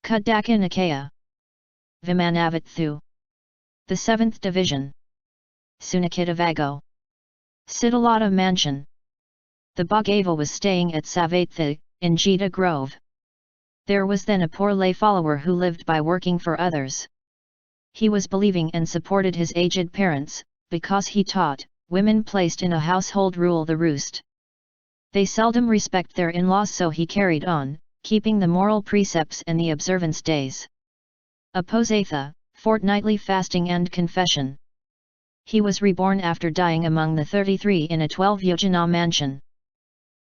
Khuddhaka Nikàya. Vimanavathu. The 7th Division. Sunikitavago. Siddhalata Mansion. The Bhagava was staying at Savatthi, in Jeta Grove. There was then a poor lay follower who lived by working for others. He was believing and supported his aged parents, because he taught, women placed in a household rule the roost. They seldom respect their in-laws, so he carried on, keeping the moral precepts and the observance days. Aposatha, fortnightly fasting and confession. He was reborn after dying among the 33 in a 12-yojana mansion.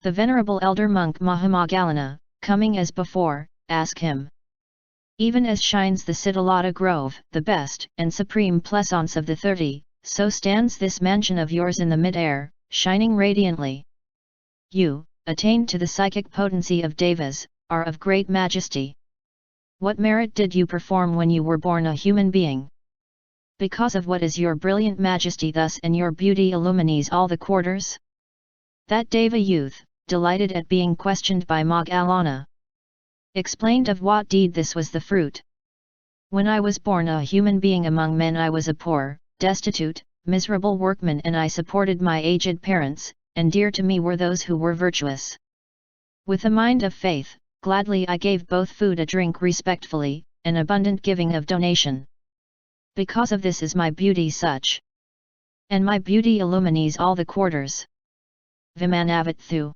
The venerable Elder Monk Maha-Moggallana, coming as before, asked him, "Even as shines the Siddhalata Grove, the best and supreme pleasance of the 30, so stands this mansion of yours in the mid-air, shining radiantly. You, attained to the psychic potency of devas, are of great majesty. What merit did you perform when you were born a human being? Because of what is your brilliant majesty thus, and your beauty illumines all the quarters?" That deva youth, delighted at being questioned by Moggallana, explained of what deed this was the fruit. "When I was born a human being among men, I was a poor, destitute, miserable workman, and I supported my aged parents, and dear to me were those who were virtuous. With a mind of faith, gladly I gave both food and drink respectfully, an abundant giving of donation. Because of this is my beauty such. And my beauty illumines all the quarters. Vimanavathu.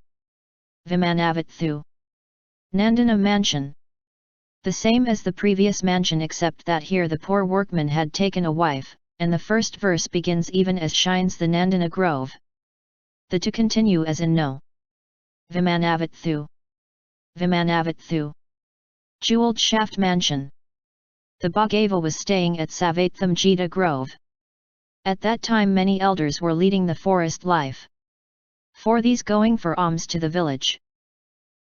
Vimanavathu. Nandana Mansion. The same as the previous mansion, except that here the poor workman had taken a wife, and the first verse begins even as shines the Nandana Grove. The to continue as in no. Vimanavathu. Vimanavathu. Jeweled Shaft Mansion. The Bhagava was staying at Savatthi Jeta Grove. At that time many elders were leading the forest life. For these going for alms to the village.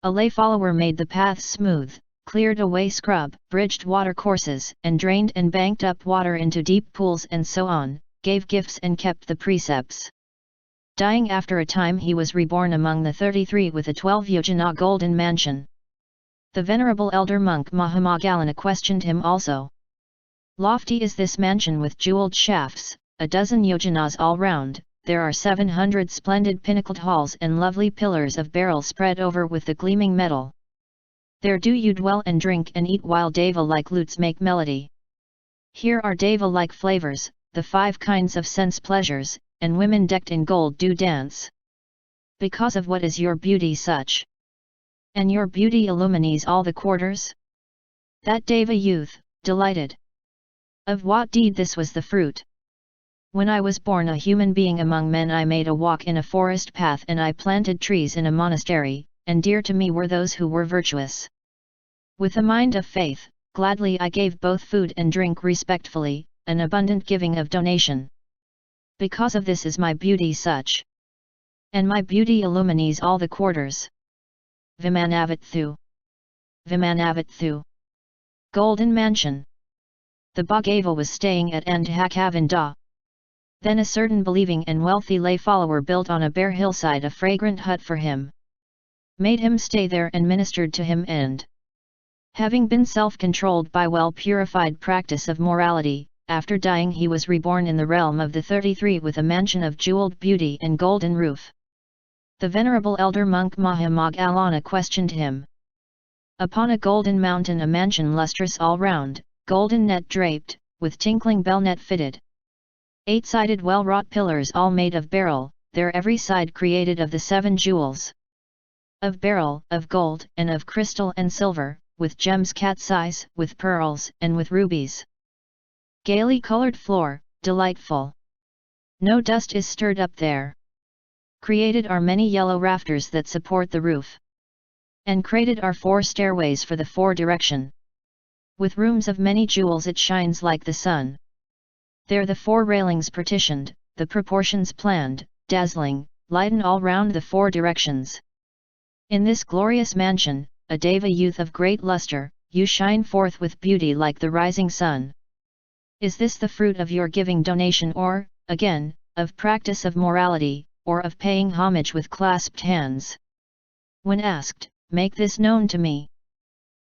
A lay follower made the paths smooth, cleared away scrub, bridged water courses, and drained and banked up water into deep pools, and so on, gave gifts and kept the precepts. Dying after a time, he was reborn among the 33 with a 12-yojana golden mansion. The venerable Elder Monk Maha-Moggallana questioned him also. Lofty is this mansion with jeweled shafts, a dozen yojanas all round. There are 700 splendid pinnacled halls and lovely pillars of beryl spread over with the gleaming metal. There do you dwell and drink and eat, while deva-like lutes make melody. Here are deva-like flavors, the 5 kinds of sense pleasures, and women decked in gold do dance. Because of what is your beauty such? And your beauty illumines all the quarters?" That deva youth, delighted. Of what deed this was the fruit? "When I was born a human being among men, I made a walk in a forest path, and I planted trees in a monastery, and dear to me were those who were virtuous. With a mind of faith, gladly I gave both food and drink respectfully, an abundant giving of donation. Because of this is my beauty such. And my beauty illumines all the quarters. Vimanavathu. Vimanavathu. Golden Mansion. The Bhagava was staying at Kanthaka-vimana. Then a certain believing and wealthy lay follower built on a bare hillside a fragrant hut for him. Made him stay there and ministered to him, and having been self-controlled by well-purified practice of morality, after dying he was reborn in the realm of the 33 with a mansion of jeweled beauty and golden roof. The venerable Elder Monk Maha-Moggallana questioned him. Upon a golden mountain a mansion lustrous all round, golden net draped, with tinkling bell net fitted. 8-sided well-wrought pillars all made of beryl, their every side created of the 7 jewels. Of beryl, of gold, and of crystal and silver, with gems cat's eyes, with pearls, and with rubies. Gaily colored floor, delightful. No dust is stirred up there. Created are many yellow rafters that support the roof. And created are 4 stairways for the 4 direction. With rooms of many jewels it shines like the sun. There the 4 railings partitioned, the proportions planned, dazzling, lighten all round the 4 directions. In this glorious mansion, a deva youth of great luster, you shine forth with beauty like the rising sun. Is this the fruit of your giving donation, or, again, of practice of morality, or of paying homage with clasped hands? When asked, make this known to me.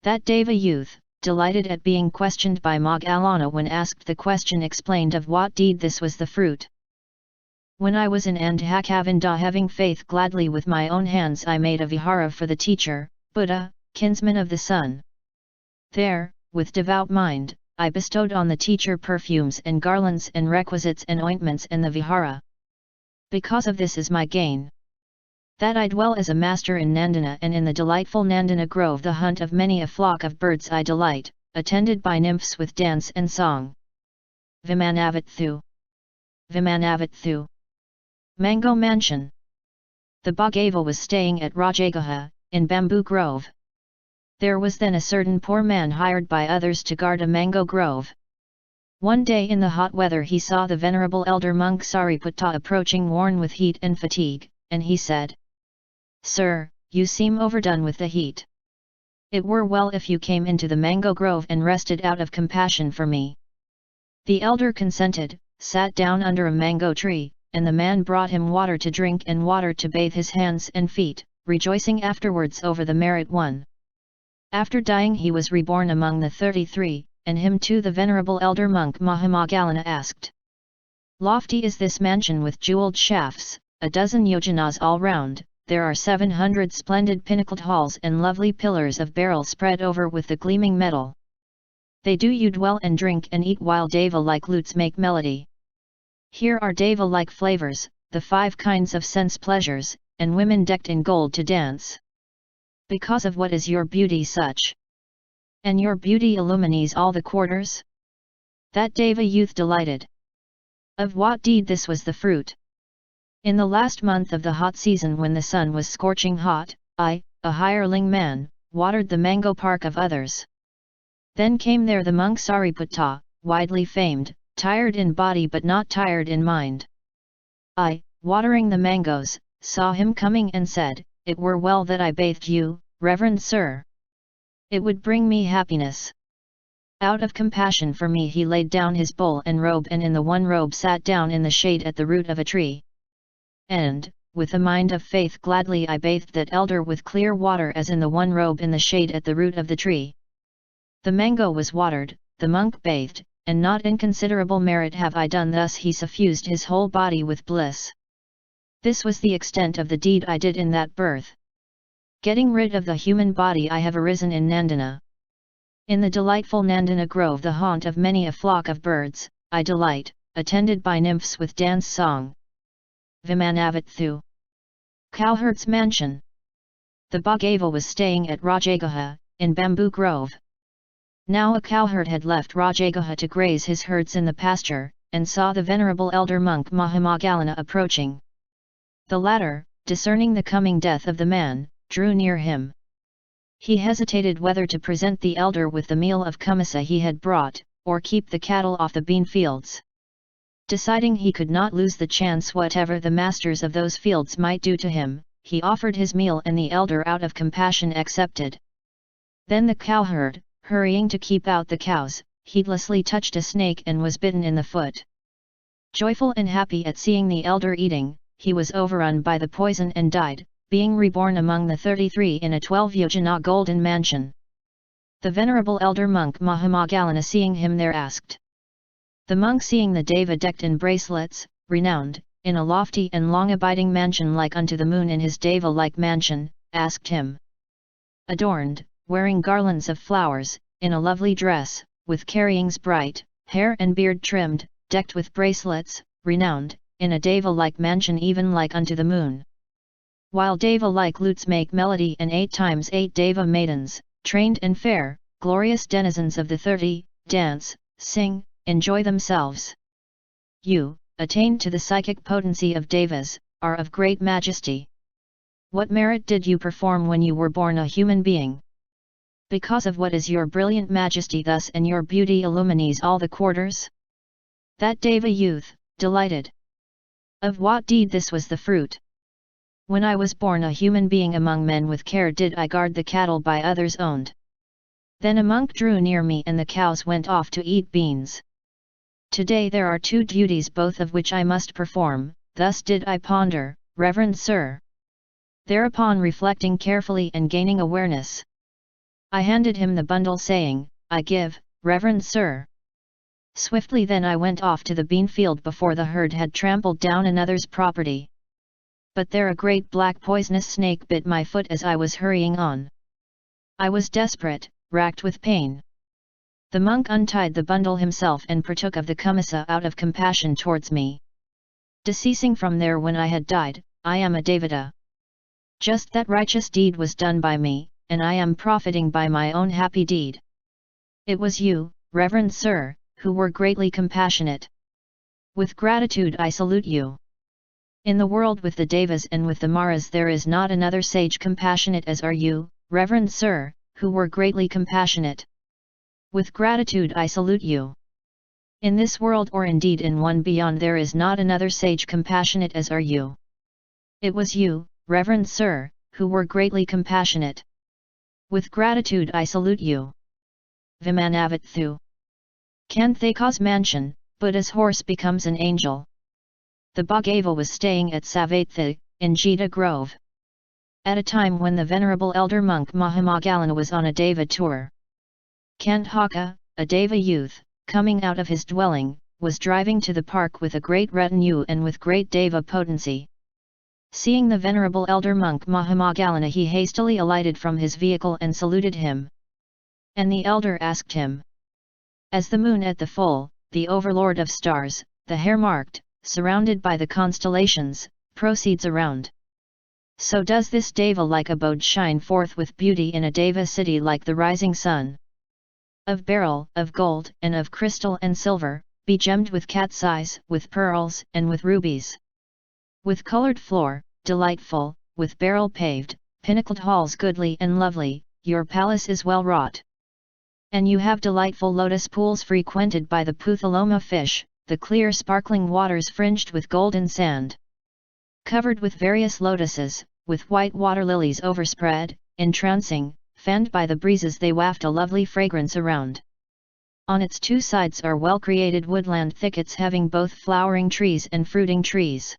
That deva youth, delighted at being questioned by Moggallana. When asked the question, explained of what deed this was the fruit. When I was in Kanthaka-vimana, having faith gladly with my own hands, I made a vihara for the teacher, Buddha, kinsman of the sun. There, with devout mind, I bestowed on the teacher perfumes and garlands and requisites and ointments and the vihara. Because of this is my gain. That I dwell as a master in Nandana, and in the delightful Nandana grove the hunt of many a flock of birds I delight, attended by nymphs with dance and song. Vimanavathu. Vimanavathu. Mango Mansion. The Bhagava was staying at Rajagaha, in Bamboo Grove. There was then a certain poor man hired by others to guard a mango grove. One day in the hot weather he saw the venerable elder monk Sariputta approaching, worn with heat and fatigue, and he said, "Sir, you seem overdone with the heat. It were well if you came into the mango grove and rested out of compassion for me." The elder consented, sat down under a mango tree, and the man brought him water to drink and water to bathe his hands and feet, rejoicing afterwards over the merit won. After dying he was reborn among the 33, and him too the venerable Elder Monk Maha-Moggallana asked. Lofty is this mansion with jewelled shafts, a dozen yojanas all round, there are 700 splendid pinnacled halls and lovely pillars of beryl spread over with the gleaming metal. They do you dwell and drink and eat while deva-like lutes make melody. Here are deva-like flavors, the 5 kinds of sense pleasures, and women decked in gold to dance. Because of what is your beauty such? And your beauty illumines all the quarters? That deva youth delighted. Of what deed this was the fruit? In the last month of the hot season, when the sun was scorching hot, I, a hireling man, watered the mango park of others. Then came there the monk Sariputta, widely famed, tired in body but not tired in mind. I, watering the mangoes, saw him coming and said, "It were well that I bathed you, reverend sir. It would bring me happiness." Out of compassion for me he laid down his bowl and robe, and in the one robe sat down in the shade at the root of a tree. And, with a mind of faith, gladly I bathed that elder with clear water as in the one robe in the shade at the root of the tree. The mango was watered, the monk bathed, and not inconsiderable merit have I done thus. He suffused his whole body with bliss. This was the extent of the deed I did in that birth. Getting rid of the human body I have arisen in Nandana. In the delightful Nandana grove, the haunt of many a flock of birds, I delight, attended by nymphs with dance song. Vimanavathu. Cowherd's Mansion. The Bhagava was staying at Rajagaha, in Bamboo Grove. Now a cowherd had left Rajagaha to graze his herds in the pasture, and saw the venerable elder monk Maha-Moggallana approaching. The latter, discerning the coming death of the man, drew near him. He hesitated whether to present the elder with the meal of kumasa he had brought, or keep the cattle off the bean fields. Deciding he could not lose the chance whatever the masters of those fields might do to him, he offered his meal, and the elder out of compassion accepted. Then the cowherd, hurrying to keep out the cows, heedlessly touched a snake and was bitten in the foot. Joyful and happy at seeing the elder eating, he was overrun by the poison and died, being reborn among the 33 in a 12-yojana golden mansion. The venerable elder monk Maha-Moggallana seeing him there asked. The monk, seeing the deva decked in bracelets, renowned, in a lofty and long-abiding mansion like unto the moon in his deva-like mansion, asked him. Adorned, wearing garlands of flowers, in a lovely dress, with carryings bright, hair and beard trimmed, decked with bracelets, renowned, in a deva-like mansion even like unto the moon. While deva-like lutes make melody, and 8 times 8 deva maidens, trained and fair, glorious denizens of the 30, dance, sing, enjoy themselves. You, attained to the psychic potency of devas, are of great majesty. What merit did you perform when you were born a human being? Because of what is your brilliant majesty thus, and your beauty illumines all the quarters? That deva youth, delighted. Of what deed this was the fruit? When I was born a human being among men, with care did I guard the cattle by others owned. Then a monk drew near me, and the cows went off to eat beans. Today there are 2 duties both of which I must perform, thus did I ponder, reverend sir. Thereupon reflecting carefully and gaining awareness, I handed him the bundle saying, I give, reverend sir. Swiftly then I went off to the bean field before the herd had trampled down another's property. But there a great black poisonous snake bit my foot as I was hurrying on. I was desperate, racked with pain. The monk untied the bundle himself and partook of the kumasa out of compassion towards me. Deceasing from there when I had died, I am a devata. Just that righteous deed was done by me, and I am profiting by my own happy deed. It was you, reverend sir, who were greatly compassionate. With gratitude I salute you. In the world with the devas and with the maras there is not another sage compassionate as are you, reverend sir, who were greatly compassionate. With gratitude I salute you. In this world or indeed in one beyond there is not another sage compassionate as are you. It was you, reverend sir, who were greatly compassionate. With gratitude I salute you. Vimanavatthu. Kanthaka's mansion, Buddha's horse becomes an angel. The Bhagava was staying at Savatthi, in Jeta Grove. At a time when the venerable Elder Monk Maha-Moggallana was on a deva tour. Khuddhaka, a deva youth, coming out of his dwelling, was driving to the park with a great retinue and with great deva potency. Seeing the venerable Elder Monk Maha-Moggallana he hastily alighted from his vehicle and saluted him. And the elder asked him. As the moon at the full, the overlord of stars, the hare-marked, surrounded by the constellations, proceeds around. So does this deva-like abode shine forth with beauty in a deva city like the rising sun. Of beryl, of gold and of crystal and silver, begemmed with cat's eyes, with pearls and with rubies. With coloured floor, delightful, with beryl paved, pinnacled halls goodly and lovely, your palace is well wrought. And you have delightful lotus pools frequented by the Puthaloma fish, the clear sparkling waters fringed with golden sand. Covered with various lotuses, with white water lilies overspread, entrancing, fanned by the breezes they waft a lovely fragrance around. On its two sides are well-created woodland thickets having both flowering trees and fruiting trees.